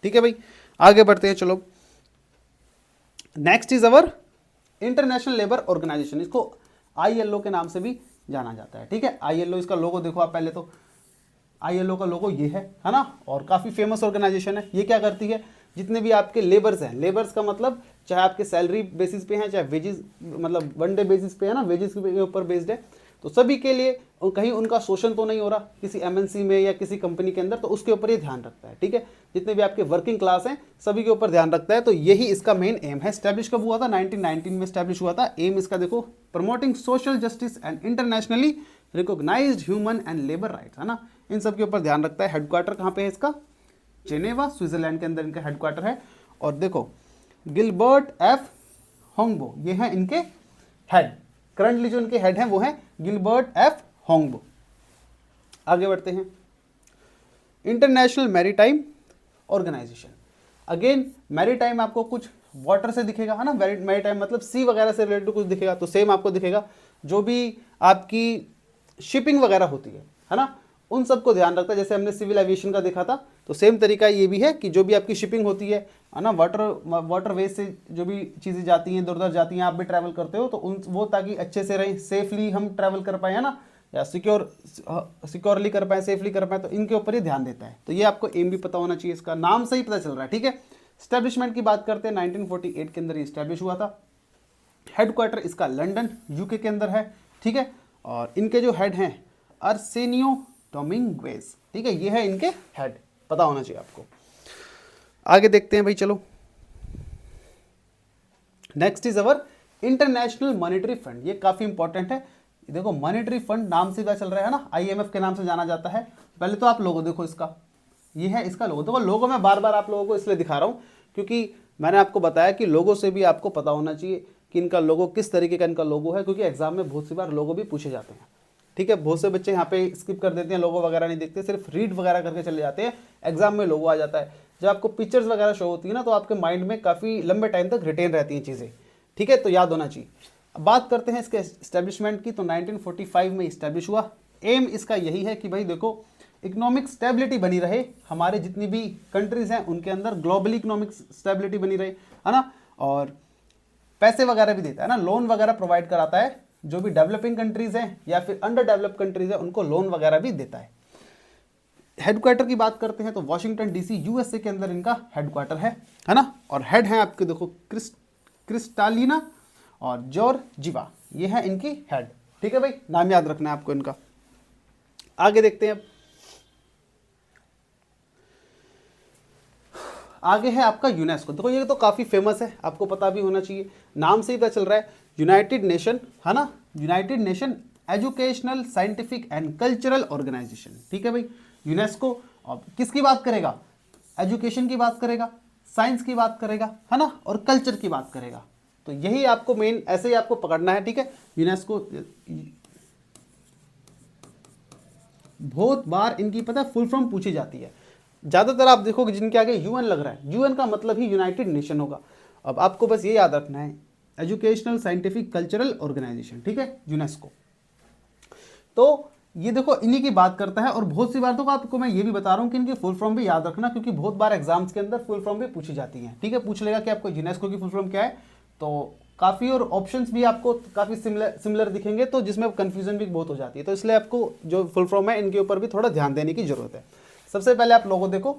ठीक है भाई, आगे बढ़ते हैं, चलो। Next is our International Labour Organization, इसको ILO के नाम से भी जाना जाता है। ठीक है, ILO, इसका लोगो देखो आप पहले तो, ILO का लोगो ये है ना, और काफ़ी फेमस ऑर्गेनाइजेशन है। ये क्या करती है? जितने भी आपके लेबर्स हैं, लेबर्स का मतलब चाहे आपके सैलरी बेसिस पे हैं, चाहे वेजेस, मतलब वन डे बेसिस पे है ना, वेजेस के ऊपर बेस्ड है, तो सभी के लिए कहीं उनका शोषण तो नहीं हो रहा किसी MNC में या किसी कंपनी के अंदर, तो उसके ऊपर ये ध्यान रखता है। ठीक है, जितने भी आपके वर्किंग क्लास हैं सभी के ऊपर ध्यान रखता है। तो यही इसका मेन एम है। स्टैब्लिश कब हुआ था? 1919 में स्टैब्लिश हुआ था। एम इसका देखो, promoting social justice and internationally recognised human and labour rights, है ना, इन सब के ऊपर ध्यान रखता है। हेडक्वार्टर कहाँ पे है इसका? जेनेवा, स्विट्जरलैंड के अंदर इनका हेडक्वार्टर है। और देखो, गिलबर्ट F. होंगबो, ये हैं इनके हेड। करंटली जो इनके हेड हैं वो हैं गिलबर्ट F. होंगबो। आगे बढ़ते हैं, International Maritime Organization. Again maritime आपको कुछ वाटर से दिखेगा, है ना, मैरीटाइम मतलब सी वगैरह से रिलेटेड कुछ दिखेगा, तो सेम आपको दिखेगा जो भी आपकी शिपिंग वगैरह होती है ना, उन सबको ध्यान रखता है। जैसे हमने सिविल एविएशन का देखा था, तो सेम तरीका ये भी है कि जो भी आपकी शिपिंग होती है ना, वाटर वेज से जो भी चीज़ें जाती हैं, इधर उधर जाती हैं, आप भी ट्रैवल करते हो, तो उन वो ताकि अच्छे से रहें, सेफली हम ट्रैवल कर पाए, है ना, या सिक्योरली कर पाए, सेफली कर पाए, तो इनके ऊपर ही ध्यान देता है। तो ये आपको एम भी पता होना चाहिए, इसका नाम से ही पता चल रहा है। ठीक है, स्टैब्लिशमेंट की बात करते हैं, 1948 के अंदर ये स्टैब्लिश हुआ था। हेडक्वार्टर इसका लंदन UK के अंदर है। ठीक है, और इनके जो हेड हैं अर्सेनियो डोमिंगुएज, ठीक है, ये है इनके हेड, पता होना चाहिए आपको। आगे देखते हैं भाई, चलो। Next is our international monetary fund. ये काफी इंपॉर्टेंट है। देखो, मॉनेटरी फंड नाम से पता चल रहा है ना, IMF के नाम से जाना जाता है। पहले तो आप लोगो देखो, इसका ये है इसका लोगो। देखो, लोगो मैं बार बार आप लोगों को इसलिए दिखा रहा हूं क्योंकि मैंने आपको बताया कि लोगो से भी आपको पता होना चाहिए कि इनका लोगो किस तरीके का इनका लोगो है, क्योंकि एग्जाम में बहुत सी बार लोगो भी पूछे जाते हैं। ठीक है, बहुत से बच्चे यहाँ पे स्किप कर देते हैं, लोगो वगैरह नहीं देखते, सिर्फ रीड वगैरह करके चले जाते हैं, एग्जाम में लोगो आ जाता है। जब आपको पिक्चर्स वगैरह शो होती है ना, तो आपके माइंड में काफ़ी लंबे टाइम तक रिटेन रहती हैं चीज़ें। ठीक है, तो याद होना चाहिए। अब बात करते हैं इसके एस्टेब्लिशमेंट की, तो 1945 में इस्टेब्लिश हुआ। एम इसका यही है कि भाई देखो, इकोनॉमिक स्टेबिलिटी बनी रहे, हमारे जितनी भी कंट्रीज हैं उनके अंदर ग्लोबली इकोनॉमिक स्टेबिलिटी बनी रहे, है ना, और पैसे वगैरह भी देता है ना, लोन वगैरह प्रोवाइड कराता है। जो भी डेवलपिंग कंट्रीज हैं या फिर अंडर डेवलप कंट्रीज हैं उनको लोन वगैरह भी देता है। हेडक्वार्टर की बात करते हैं तो वॉशिंगटन DC USA के अंदर इनका हेडक्वार्टर है ना, और हेड हैं आपके देखो क्रिस्टालिना और जॉर्जिवा, ये है इनकी हेड। ठीक है भाई, नाम याद रखना है आपको इनका। आगे देखते हैं, आगे है आपका यूनेस्को। देखो, ये तो काफ़ी फेमस है, आपको पता भी होना चाहिए, नाम से ही पता चल रहा है, यूनाइटेड नेशन, है ना, United Nation Educational Scientific and Cultural Organization. ठीक है भाई, यूनेस्को अब किसकी बात करेगा? एजुकेशन की बात करेगा, साइंस की बात करेगा, है ना, और कल्चर की बात करेगा। तो यही आपको मेन, ऐसे ही आपको पकड़ना है। ठीक है, यूनेस्को बहुत बार इनकी पता फुल फॉर्म पूछी जाती है। ज़्यादातर आप देखोगे जिनके आगे UN लग रहा है, UN का मतलब ही यूनाइटेड नेशन होगा। अब आपको बस ये याद रखना है, एजुकेशनल साइंटिफिक कल्चरल ऑर्गेनाइजेशन। ठीक है, यूनेस्को। तो ये देखो, इन्हीं की बात करता है। और बहुत सी बार तो आपको मैं ये भी बता रहा हूँ कि इनकी फुल फॉर्म भी याद रखना, क्योंकि बहुत बार एग्जाम्स के अंदर फुल फॉर्म भी पूछी जाती है। ठीक है, पूछ लेगा कि आपको यूनेस्को की फुल फॉर्म क्या है, तो काफ़ी और ऑप्शंस भी आपको काफ़ी सिमिलर दिखेंगे, तो जिसमें कंफ्यूजन भी बहुत हो जाती है। तो इसलिए आपको जो फुल फॉर्म है इनके ऊपर भी थोड़ा ध्यान देने की जरूरत है। सबसे पहले आप लोगो देखो,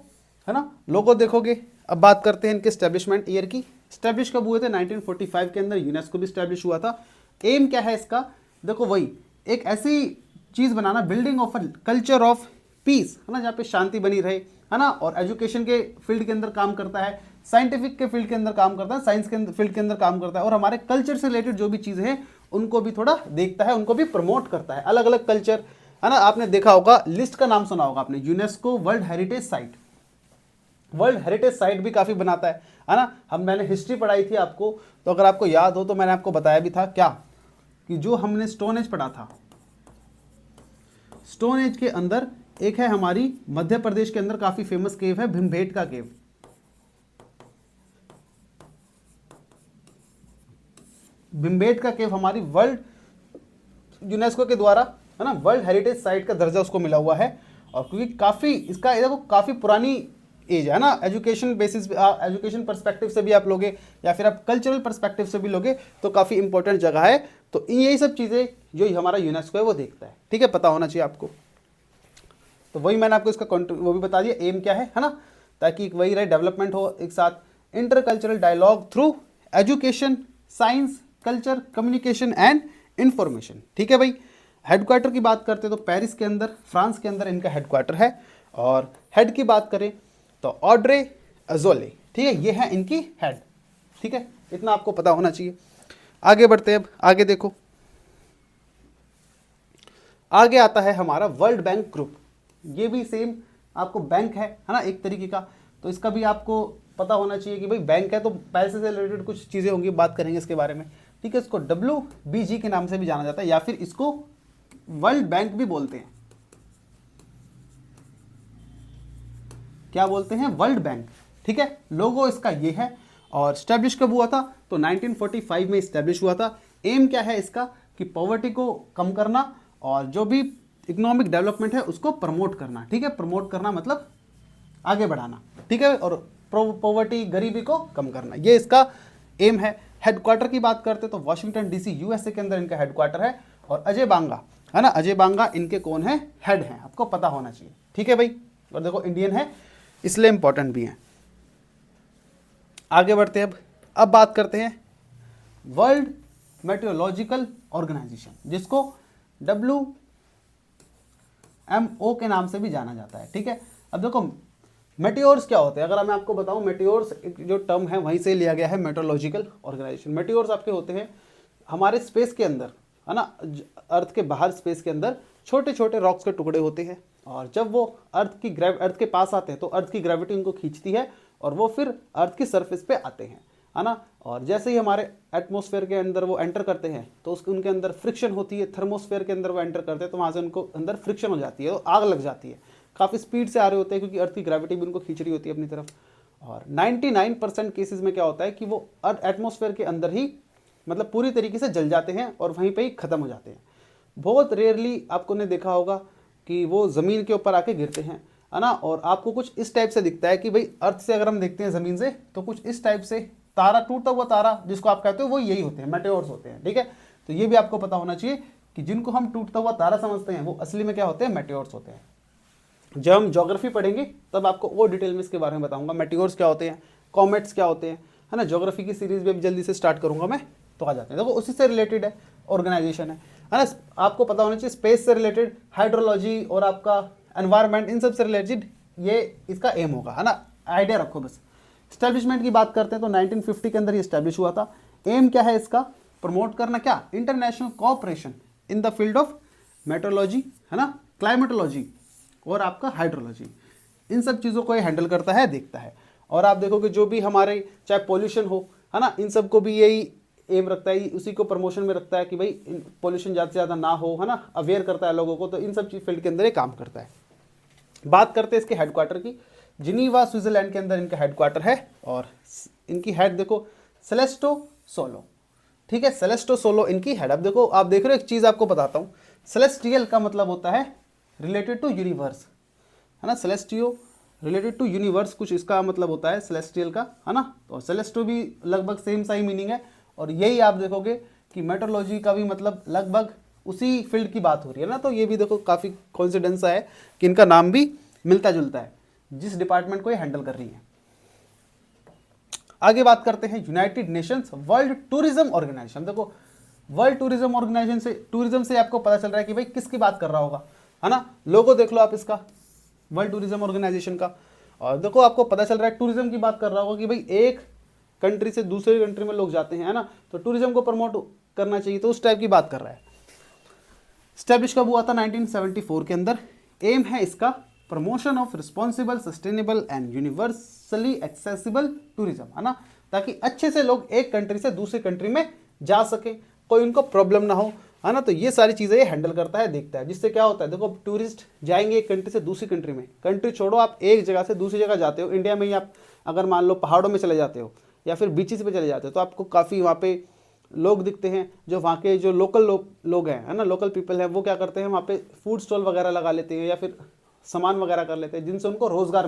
है ना, लोगो देखोगे। अब बात करते हैं इनके स्टैब्लिशमेंट ईयर की। स्टैब्लिश कब हुए थे? 1945 के अंदर यूनेस्को भी स्टैब्लिश हुआ था। एम क्या है इसका? देखो वही एक ऐसी चीज़ बनाना, building of a culture of peace, है ना, जहाँ पे शांति बनी रहे, है ना, और एजुकेशन के फील्ड के अंदर काम करता है, साइंटिफिक के फील्ड के अंदर काम करता है, साइंस के फील्ड के अंदर काम करता है, और हमारे कल्चर से रिलेटेड जो भी चीज़ें हैं उनको भी थोड़ा देखता है, उनको भी प्रमोट करता है। अलग अलग कल्चर, है ना, आपने देखा होगा, लिस्ट का नाम सुना होगा आपने, UNESCO world heritage site. World heritage site भी काफ़ी बनाता है ना। मैंने हिस्ट्री पढ़ाई थी आपको, तो अगर आपको याद हो तो मैंने आपको बताया भी था क्या, कि जो हमने स्टोन एज पढ़ा था, स्टोन एज के अंदर एक है हमारी मध्य प्रदेश के अंदर काफी फेमस केव है, भीमबेटका केव। भीमबेटका केव हमारी वर्ल्ड यूनेस्को के द्वारा, है ना, वर्ल्ड हेरिटेज साइट का दर्जा उसको मिला हुआ है। और क्योंकि काफी इसका देखो काफी पुरानी एज है ना, एजुकेशन बेसिस, एजुकेशन पर्सपेक्टिव से भी आप लोगे या फिर आप कल्चरल पर्सपेक्टिव से भी लोगे, तो काफी इंपॉर्टेंट जगह है। तो यही सब चीजें जो हमारा यूनेस्को है वो देखता है, ठीक है, पता होना चाहिए आपको। तो वही मैंने आपको इसका वो भी बता दिया, एम क्या है ना, ताकि वही रहे, डेवलपमेंट हो एक साथ, intercultural dialogue through education, science, culture, communication and information, ठीक है भाई। हेडक्वार्टर की बात करते हैं तो पेरिस के अंदर, फ्रांस के अंदर इनका हेडक्वार्टर है। और हेड की बात करें तो ऑड्रे अजोले, ठीक है, ये है इनकी हेड, ठीक है, इतना आपको पता होना चाहिए। आगे बढ़ते हैं, अब आगे देखो, आगे आता है हमारा वर्ल्ड बैंक ग्रुप। ये भी सेम आपको बैंक है ना, एक तरीके का, तो इसका भी आपको पता होना चाहिए कि भाई बैंक है तो पैसे से रिलेटेड कुछ चीज़ें होंगी, बात करेंगे इसके बारे में, ठीक है। इसको WBG के नाम से भी जाना जाता है, या फिर इसको वर्ल्ड बैंक भी बोलते हैं। क्या बोलते हैं? वर्ल्ड बैंक, ठीक है। लोगो इसका ये है। और स्टैब्लिश कब हुआ था? तो 1945 में स्टैब्लिश हुआ था। एम क्या है इसका? कि पॉवर्टी को कम करना और जो भी इकोनॉमिक डेवलपमेंट है उसको प्रमोट करना, ठीक है। प्रमोट करना मतलब आगे बढ़ाना, ठीक है, और पॉवर्टी, गरीबी को कम करना, ये इसका एम है। हेडक्वार्टर की बात करते तो वाशिंगटन DC USA के अंदर इनका हेडक्वार्टर है। और अजय बांगा, है ना, अजय बांगा इनके कौन है? हेड हैं, आपको पता होना चाहिए, ठीक है भाई। और देखो इंडियन है इसलिए इंपॉर्टेंट भी है। आगे बढ़ते हैं, अब बात करते हैं वर्ल्ड मेट्रोलॉजिकल ऑर्गेनाइजेशन, जिसको WMO के नाम से भी जाना जाता है, ठीक है। अब देखो मेटियोर्स क्या होते हैं, अगर मैं आपको बताऊं, मेटियोर्स जो टर्म है वहीं से लिया गया है, मेट्रोलॉजिकल ऑर्गेनाइजेशन। मेटियोर्स आपके होते हैं हमारे स्पेस के अंदर, है ना, अर्थ के बाहर स्पेस के अंदर छोटे छोटे रॉक्स के टुकड़े होते हैं, और जब वो अर्थ के पास आते हैं तो अर्थ की ग्रेविटी उनको खींचती है और वो फिर अर्थ की सरफेस पे आते हैं, है ना। और जैसे ही हमारे एटमॉस्फेयर के अंदर वो एंटर करते हैं तो उनके अंदर फ्रिक्शन होती है, थर्मोस्फेयर के अंदर वो एंटर करते हैं तो वहाँ से उनको अंदर फ्रिक्शन हो जाती है, तो आग लग जाती है। काफ़ी स्पीड से आ रहे होते हैं क्योंकि अर्थ की ग्रेविटी भी उनको खींच रही होती है अपनी तरफ। और 99% केसेस में क्या होता है कि वो अर्थ एटमॉस्फेयर के अंदर ही, मतलब पूरी तरीके से जल जाते हैं और वहीं पे ही ख़त्म हो जाते हैं। बहुत रेयरली आपको ने देखा होगा कि वो ज़मीन के ऊपर आके गिरते हैं, है ना। और आपको कुछ इस टाइप से दिखता है कि भाई अर्थ से अगर हम देखते हैं ज़मीन से तो कुछ इस टाइप से तारा, टूटा हुआ तारा जिसको आप कहते हो, वो यही होते हैं, मेटेओर्स होते हैं, ठीक है। तो ये भी आपको पता होना चाहिए कि जिनको हम टूटता हुआ तारा समझते हैं वो असली में क्या होते हैं? मेटेओर्स होते हैं। जब हम ज्योग्राफी पढ़ेंगे तब आपको और डिटेल में इसके बारे में बताऊंगा, मेटियोर्स क्या होते हैं, कॉमेट्स क्या होते हैं, है ना। ज्योग्राफी की सीरीज भी अभी जल्दी से स्टार्ट करूंगा मैं, तो आ जाते हैं। देखो उसी से रिलेटेड है, ऑर्गेनाइजेशन है ना। आपको पता होना चाहिए स्पेस से रिलेटेड, हाइड्रोलॉजी और आपका एनवायरनमेंट, इन सब से रिलेटेड ये इसका एम होगा, है ना। आइडिया रखो बस। स्टैब्लिशमेंट की बात करते हैं तो 1950 के अंदर ये स्टैब्लिश हुआ था। एम क्या है इसका? प्रमोट करना क्या? International cooperation in the field of metrology, है ना, क्लाइमेटोलॉजी और आपका हाइड्रोलॉजी, इन सब चीज़ों को ये हैंडल करता है, देखता है। और आप देखोगे जो भी हमारे चाहे पोल्यूशन हो, है ना, इन सब को भी यही एम रखता है, उसी को प्रमोशन में रखता है कि भाई पोल्यूशन ज़्यादा से ज़्यादा ना हो, है ना, अवेयर करता है लोगों को। तो इन सब चीज फील्ड के अंदर ये काम करता है। बात करते हैं इसके हेडक्वार्टर की, जिनीवा स्विट्जरलैंड के अंदर इनका हेडक्वार्टर है। और इनकी हेड देखो सेलेस्टो सोलो, ठीक है, सेलेस्टो सोलो इनकी हेड। अब देखो, आप देख रहे हो एक चीज़ आपको बताता हूँ, सेलेस्टियल का मतलब होता है रिलेटेड टू यूनिवर्स, है ना। सेलेस्टियो रिलेटेड टू यूनिवर्स, कुछ इसका मतलब होता है सेलेस्टियल का, है ना। तो सेलेस्टो भी लगभग सेम सा ही मीनिंग है। और यही आप देखोगे कि मेट्रोलॉजी का भी मतलब लगभग उसी फील्ड की बात हो रही है ना। तो ये भी देखो काफ़ी कोइंसिडेंस है कि इनका नाम भी मिलता जुलता है, जिस डिपार्टमेंट को ये हैंडल कर रही है। आगे बात करते हैं United Nations World Tourism Organization. देखो वर्ल्ड टूरिज्म ऑर्गेनाइजेशन से, टूरिज्म से आपको पता चल रहा है कि भाई किसकी बात कर रहा होगा, है ना। लोगो देख लो आप इसका, वर्ल्ड टूरिज्म ऑर्गेनाइजेशन का, और देखो आपको पता चल रहा है टूरिज्म की बात कर रहा होगा कि भाई एक कंट्री से दूसरे कंट्री में लोग जाते हैं, है ना, तो टूरिज्म को प्रमोट करना चाहिए, तो उस टाइप की बात कर रहा है। स्टैब्लिश कब हुआ था? 1974 के अंदर। एम है इसका promotion of responsible, sustainable and universally accessible tourism, है ना, ताकि अच्छे से लोग एक कंट्री से दूसरी कंट्री में जा सके, कोई उनको प्रॉब्लम ना हो, है ना। तो ये सारी चीज़ें ये हैंडल करता है, देखता है, जिससे क्या होता है, देखो टूरिस्ट जाएंगे एक कंट्री से दूसरी कंट्री में, कंट्री छोड़ो आप एक जगह से दूसरी जगह जाते हो, इंडिया में ही आप अगर मान लो पहाड़ों में चले जाते हो या फिर बीचेस पे चले जाते हो, तो आपको काफ़ी वहाँ पे लोग दिखते हैं, जो वहाँ के जो लोकल लोग हैं, है ना, लोकल पीपल हैं, वो क्या करते हैं, वहाँ पे फूड स्टॉल वगैरह लगा लेते हैं या फिर सामान वगैरह कर लेते हैं, जिनसे उनको रोज़गार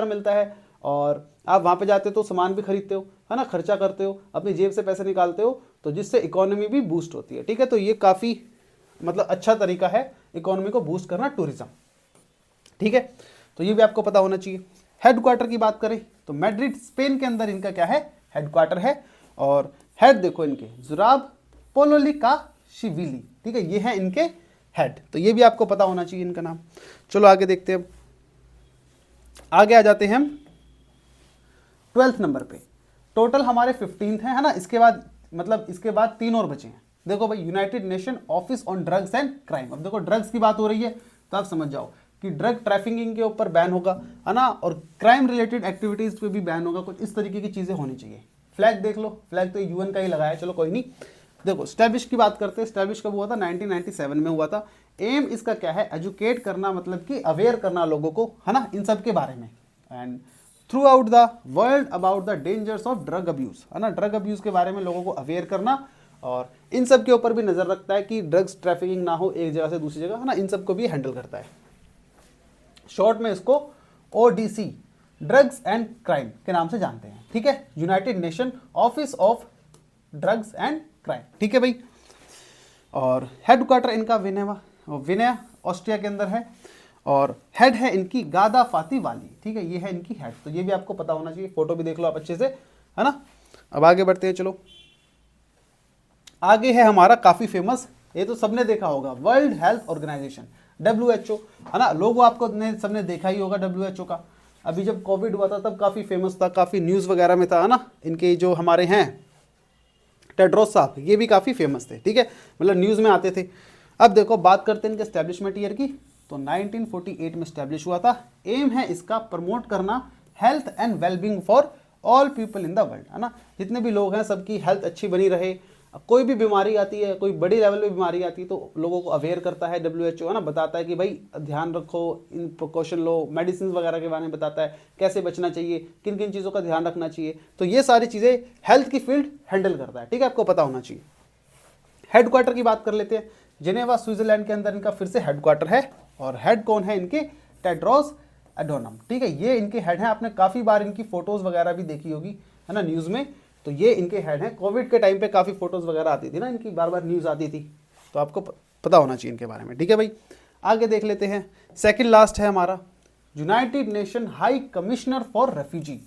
मिलता है। और आप वहाँ पे जाते हो तो सामान भी खरीदते हो, है ना, खर्चा करते हो, अपनी जेब से पैसे निकालते हो, तो जिससे इकोनॉमी भी बूस्ट होती है। ठीक है, तो ये काफ़ी मतलब अच्छा तरीका है इकोनॉमी को बूस्ट करना, टूरिज्म। ठीक है, तो ये भी आपको पता होना चाहिए। हेडक्वार्टर की बात करें तो मैड्रिड स्पेन के अंदर इनका क्या है, हेडक्वार्टर है। और हेड देखो इनके जुराब पोलोलिकाशिविली, ठीक है, ये है इनके हेड, तो ये भी आपको पता होना चाहिए इनका नाम। चलो आगे देखते हैं, आगे आ जाते हैं हम 12th नंबर पे। टोटल हमारे 15th है ना, इसके बाद मतलब इसके बाद 3 और बचे हैं। देखो भाई, United nation office on drugs and crime. अब देखो ड्रग्स की बात हो रही है तो आप समझ जाओ कि ड्रग ट्रैफिकिंग के ऊपर बैन होगा, है ना, और क्राइम रिलेटेड एक्टिविटीज पे भी बैन होगा, कुछ इस तरीके की चीजें होनी चाहिए। फ्लैग देख लो, फ्लैग तो यूएन का ही लगाया है, चलो कोई नहीं। देखो स्टैब्लिश की बात करते हैं, स्टैब्लिश कब हुआ था? 1997 में हुआ था। एम इसका क्या है? एजुकेट करना, मतलब कि अवेयर करना लोगों को, है ना, इन सब के बारे में, and through out the world about the dangers of drug abuse, है ना, ड्रग अब्यूज के बारे में लोगों को अवेयर करना, और इन सब के ऊपर भी नजर रखता है कि ड्रग्स ट्रैफिकिंग ना हो एक जगह से दूसरी जगह, है ना, इन सब को भी हैंडल करता है। शॉर्ट में इसको ओडीसी, ड्रग्स एंड क्राइम के नाम से जानते हैं। ठीक है, United nation office of drugs and crime. ठीक है भाई, और हेडक्वार्टर इनका विनया ऑस्ट्रिया के अंदर है, और हेड है इनकी गादा फाती वाली। ठीक है, ये है इनकी हेड, तो ये भी आपको पता होना चाहिए, फोटो भी देख लो आप अच्छे से, है ना। अब आगे बढ़ते हैं, चलो आगे है हमारा काफी फेमस, ये तो सबने देखा होगा, वर्ल्ड हेल्थ ऑर्गेनाइजेशन, WHO, है ना। लोगो आपको सबने देखा ही होगा WHO का। अभी जब कोविड हुआ था तब काफी फेमस था, काफी न्यूज वगैरह में था, है ना। इनके जो हमारे हैं टेड्रोस साहब, ये भी काफी फेमस थे, ठीक है, मतलब न्यूज में आते थे। अब देखो बात करते हैं इनके एस्टेब्लिशमेंट ईयर की, तो 1948 में एस्टेब्लिश हुआ था। एम है इसका प्रमोट करना health and wellbeing for all people in the world, है ना, जितने भी लोग हैं सबकी हेल्थ अच्छी बनी रहे। कोई भी बीमारी आती है, कोई बड़ी लेवल पे बीमारी आती है, तो लोगों को अवेयर करता है WHO, है ना, बताता है कि भाई ध्यान रखो, इन प्रिकॉशन लो, मेडिसिन वगैरह के बारे में बताता है, कैसे बचना चाहिए, किन किन चीज़ों का ध्यान रखना चाहिए। तो ये सारी चीज़ें हेल्थ की फील्ड हैंडल करता है। ठीक है, आपको पता होना चाहिए। हेडक्वार्टर की बात कर लेते हैं, जेनेवा स्विट्जरलैंड के अंदर इनका फिर से हेडक्वार्टर है, और हेड कौन है इनके? टेड्रोस एडोनम। ठीक है, ये इनके हेड हैं, आपने काफ़ी बार इनकी फोटोज़ वगैरह भी देखी होगी, है ना, न्यूज़ में। तो ये इनके हेड हैं। कोविड के टाइम पे काफ़ी फोटोज़ वगैरह आती थी ना, इनकी बार बार न्यूज़ आती थी, तो आपको पता होना चाहिए इनके बारे में। ठीक है भाई, आगे देख लेते हैं, सेकंड लास्ट है हमारा, United nation high commissioner for refugee.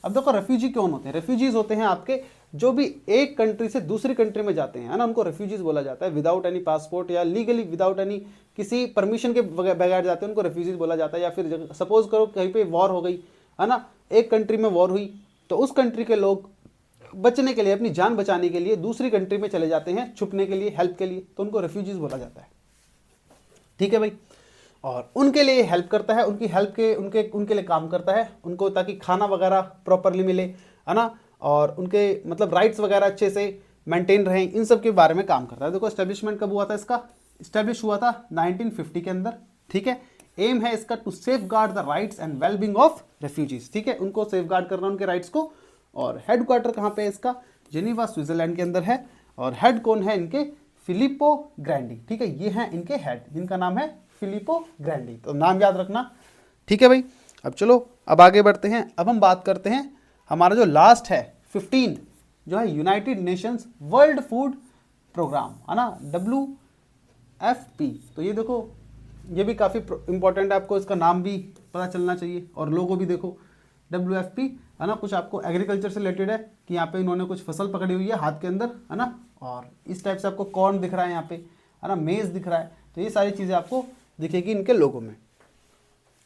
अब देखो रेफ्यूजी कौन होते हैं? रेफ्यूजीज होते हैं आपके जो भी एक कंट्री से दूसरी कंट्री में जाते हैं, है ना, उनको रेफ्यूजीज बोला जाता है। विदाउट एनी पासपोर्ट या लीगली विदाउट एनी किसी परमिशन के बगैर जाते हैं, उनको रेफ्यूजीज बोला जाता है। या फिर सपोज करो कहीं पे वॉर हो गई, है ना, एक कंट्री में वॉर हुई, तो उस कंट्री के लोग बचने के लिए, अपनी जान बचाने के लिए दूसरी कंट्री में चले जाते हैं, छुपने के लिए, हेल्प के लिए, तो उनको रेफ्यूजीज बोला जाता है। ठीक है भाई, और उनके लिए हेल्प करता है, उनकी हेल्प के उनके लिए काम करता है, उनको ताकि खाना वगैरह प्रॉपरली मिले, है ना, और उनके मतलब राइट्स वगैरह अच्छे से मेंटेन रहें, इन सब के बारे में काम करता है। देखो एस्टेब्लिशमेंट कब हुआ था इसका? एस्टेब्लिश हुआ था 1950 के अंदर। ठीक है, एम है इसका to safeguard the rights and wellbeing of refugees. ठीक है, उनको सेफ गार्ड करना, उनके राइट्स को। और हेडक्वार्टर कहाँ पे है इसका? जेनीवा स्विट्जरलैंड के अंदर है, और हेड कौन है इनके? फिलिपो ग्रैंडी। ठीक है, ये हैं इनके हेड, जिनका नाम है फिलिपो ग्रैंडी, तो नाम याद रखना। ठीक है भाई, अब चलो अब आगे बढ़ते हैं। अब हम बात करते हैं हमारा जो लास्ट है 15, जो है United Nations World Food Programme, है ना, WFP। तो ये देखो, ये भी काफ़ी इंपॉर्टेंट है, आपको इसका नाम भी पता चलना चाहिए और लोगो भी देखो WFP, है ना। कुछ आपको एग्रीकल्चर से रिलेटेड है कि यहाँ पे इन्होंने कुछ फसल पकड़ी हुई है हाथ के अंदर, है ना, और इस टाइप से आपको कॉर्न दिख रहा है यहाँ पे, है ना, मेज दिख रहा है। तो ये सारी चीज़ें आपको दिखेगी इनके लोगों में।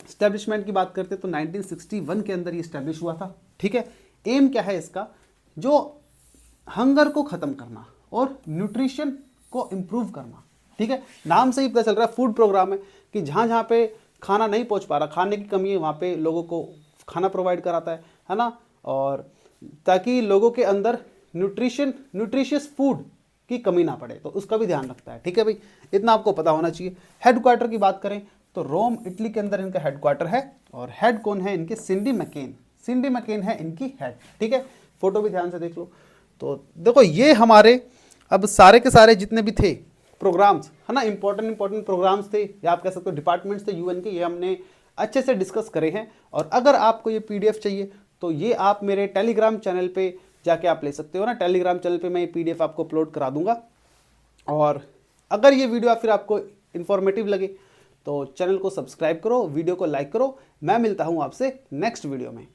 स्टैब्लिशमेंट की बात करते तो 1961 के अंदर ये स्टैब्लिश हुआ था, ठीक है। एम क्या है इसका, जो हंगर को ख़त्म करना और न्यूट्रिशन को इम्प्रूव करना, ठीक है। नाम से ही पता चल रहा है फूड प्रोग्राम है कि जहाँ जहाँ पे खाना नहीं पहुँच पा रहा, खाने की कमी है, वहाँ पे लोगों को खाना प्रोवाइड कराता है ना, और ताकि लोगों के अंदर न्यूट्रिशियस फूड की कमी ना पड़े, तो उसका भी ध्यान रखता है, ठीक है भाई। इतना आपको पता होना चाहिए। हेडक्वार्टर की बात करें तो रोम इटली के अंदर इनका हेडक्वार्टर है, और हेड कौन है इनके, सिंडी मैकेन। सिंडी मैकेन है इनकी हेड, ठीक है। फोटो भी ध्यान से देख लो। तो देखो ये हमारे अब सारे के सारे जितने भी थे प्रोग्राम्स, है ना, इंपॉर्टेंट प्रोग्राम्स थे, या आप कह सकते हो डिपार्टमेंट्स थे यूएन के, ये हमने अच्छे से डिस्कस करे हैं। और अगर आपको ये PDF चाहिए तो ये आप मेरे टेलीग्राम चैनल पे जाके आप ले सकते हो ना। टेलीग्राम चैनल पे मैं ये PDF आपको अपलोड करा दूंगा। और अगर ये वीडियो फिर आपको इन्फॉर्मेटिव लगे तो चैनल को सब्सक्राइब करो, वीडियो को लाइक करो। मैं मिलता हूँ आपसे नेक्स्ट वीडियो में।